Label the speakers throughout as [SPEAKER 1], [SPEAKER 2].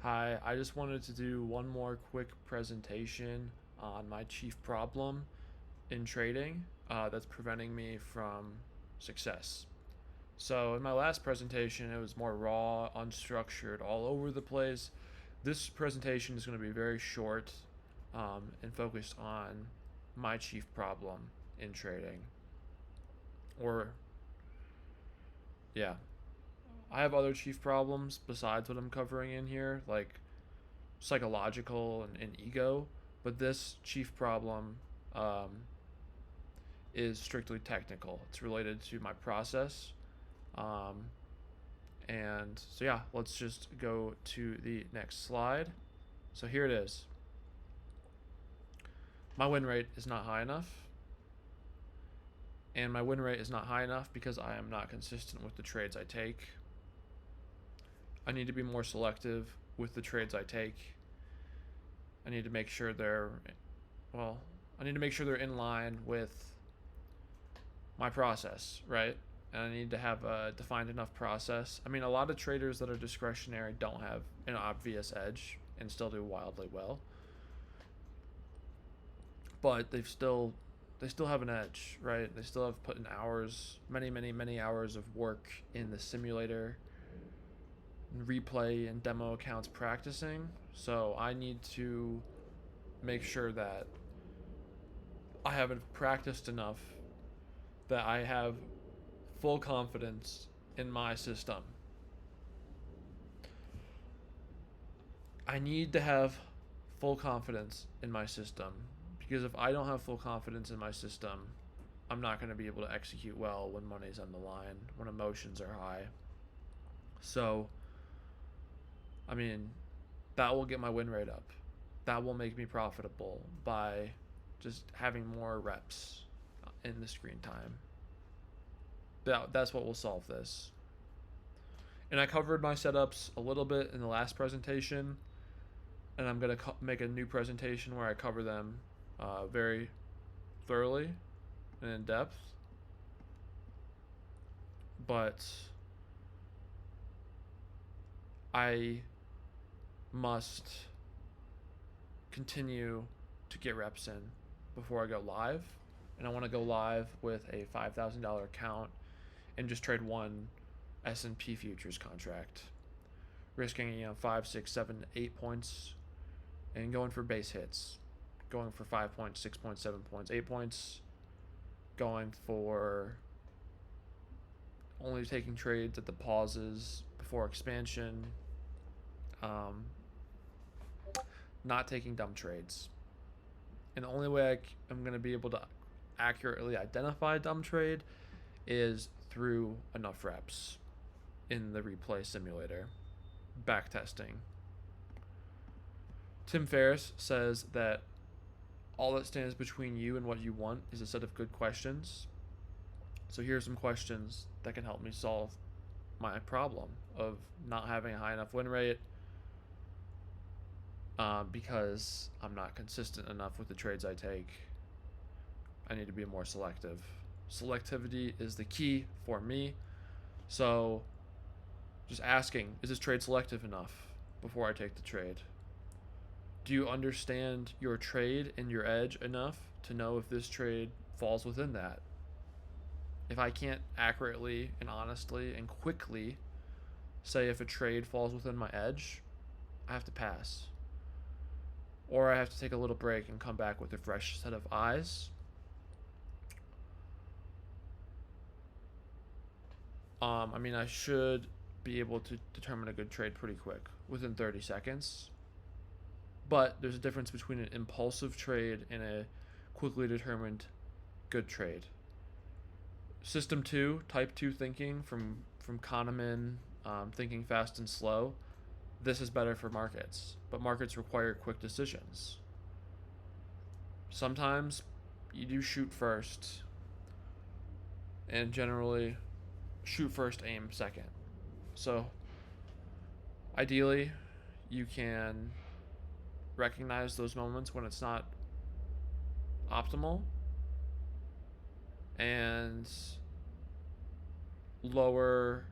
[SPEAKER 1] Hi, I just wanted to do one more quick presentation on my chief problem in trading that's preventing me from success. So, in my last presentation, it was more raw, unstructured, all over the place. This presentation is going to be very short and focused on my chief problem in trading. Or, yeah, I have other chief problems besides what I'm covering in here, like psychological and ego, but this chief problem um, is strictly technical. It's related to my process. Um, and so, yeah, let's just go to the next slide. So, here it is. My win rate is not high enough. And my win rate is not high enough because I am not consistent with the trades I take. I need to be more selective with the trades I take. I need to make sure well, I need to make sure they're in line with my process, right? And I need to have a defined enough process. I mean, a lot of traders that are discretionary don't have an obvious edge and still do wildly well, but they still have an edge, right? They still have put in hours, many hours of work in the simulator, replay and demo accounts practicing. So I need to make sure that I haven't practiced enough, that I have full confidence in my system. I need to have full confidence in my system, because if I don't have full confidence in my system, I'm not going to be able to execute well when money's on the line, when emotions are high. So, I mean, that will get my win rate up. That will make me profitable by just having more reps in the screen time. That's what will solve this. And I covered my setups a little bit in the last presentation, and I'm going to make a new presentation where I cover them very thoroughly and in depth. But I must continue to get reps in before I go live. And I want to go live with a $5,000 account and just trade one S&P futures contract, risking 5, 6, 7, 8 points, and going for base hits, going for 5 points, 6 points, 7 points, 8 points, going for only taking trades at the pauses before expansion, um, not taking dumb trades. And the only way I'm going to be able to accurately identify a dumb trade is through enough reps in the replay simulator, backtesting. Tim Ferriss says that all that stands between you and what you want is a set of good questions. So here are some questions that can help me solve my problem of not having a high enough win rate, because I'm not consistent enough with the trades I take. I need to be more selective. Selectivity is the key for me. So just asking, is this trade selective enough before I take the trade? Do you understand your trade and your edge enough to know if this trade falls within that? If I can't accurately and honestly and quickly say if a trade falls within my edge, I have to pass. Or I have to take a little break and come back with a fresh set of eyes. I mean, I should be able to determine a good trade pretty quick, within 30 seconds. But there's a difference between an impulsive trade and a quickly determined good trade. System 2, type 2 thinking from Kahneman, thinking fast and slow. This is better for markets, but markets require quick decisions. Sometimes you do shoot first, and generally shoot first, aim second. So ideally, you can recognize those moments when it's not optimal and lower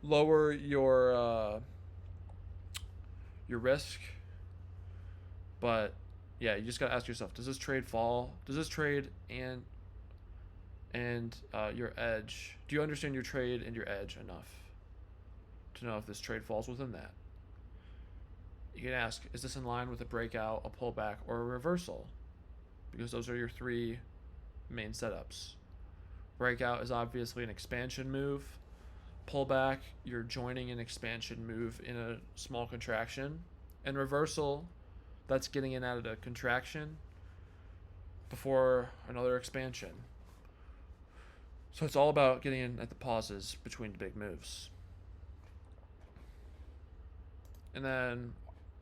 [SPEAKER 1] lower your risk. But yeah, you just gotta ask yourself: does this trade fall? Does this trade and your edge? Do you understand your trade and your edge enough to know if this trade falls within that? You can ask: is this in line with a breakout, a pullback, or a reversal? Because those are your three main setups. Breakout is obviously an expansion move. Pullback, you're joining an expansion move in a small contraction. And reversal, that's getting in out of a contraction before another expansion. So it's all about getting in at the pauses between the big moves. And then,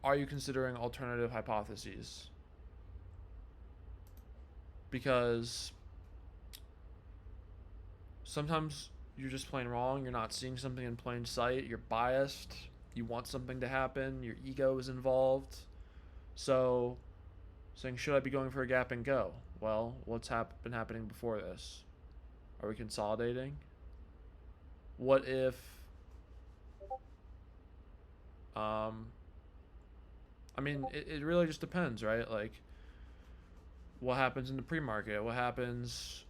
[SPEAKER 1] are you considering alternative hypotheses? Because sometimes you're just plain wrong. You're not seeing something in plain sight. You're biased. You want something to happen. Your ego is involved. So, saying, should I be going for a gap and go? Well, what's been happening before this? Are we consolidating? What if I mean, it really just depends, right? Like, what happens in the pre-market? What happens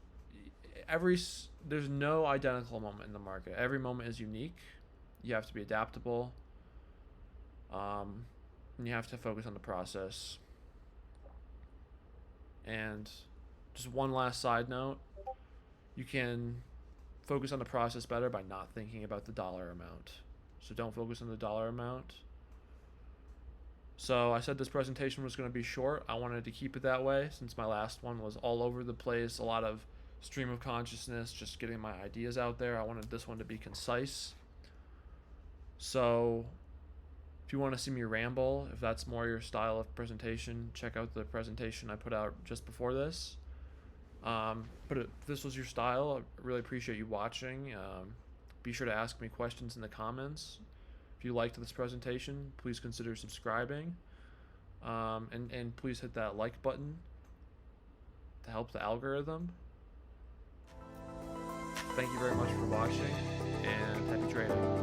[SPEAKER 1] there's no identical moment in the market. Every moment is unique. You have to be adaptable. And you have to focus on the process. And just one last side note, you can focus on the process better by not thinking about the dollar amount. So don't focus on the dollar amount. So I said this presentation was going to be short. I wanted to keep it that way since my last one was all over the place, a lot of stream of consciousness, just getting my ideas out there. I wanted this one to be concise. So if you want to see me ramble, if that's more your style of presentation, check out the presentation I put out just before this. But if this was your style, I really appreciate you watching. Be sure to ask me questions in the comments. If you liked this presentation, please consider subscribing. And please hit that like button to help the algorithm. Thank you very much for watching, and happy trading.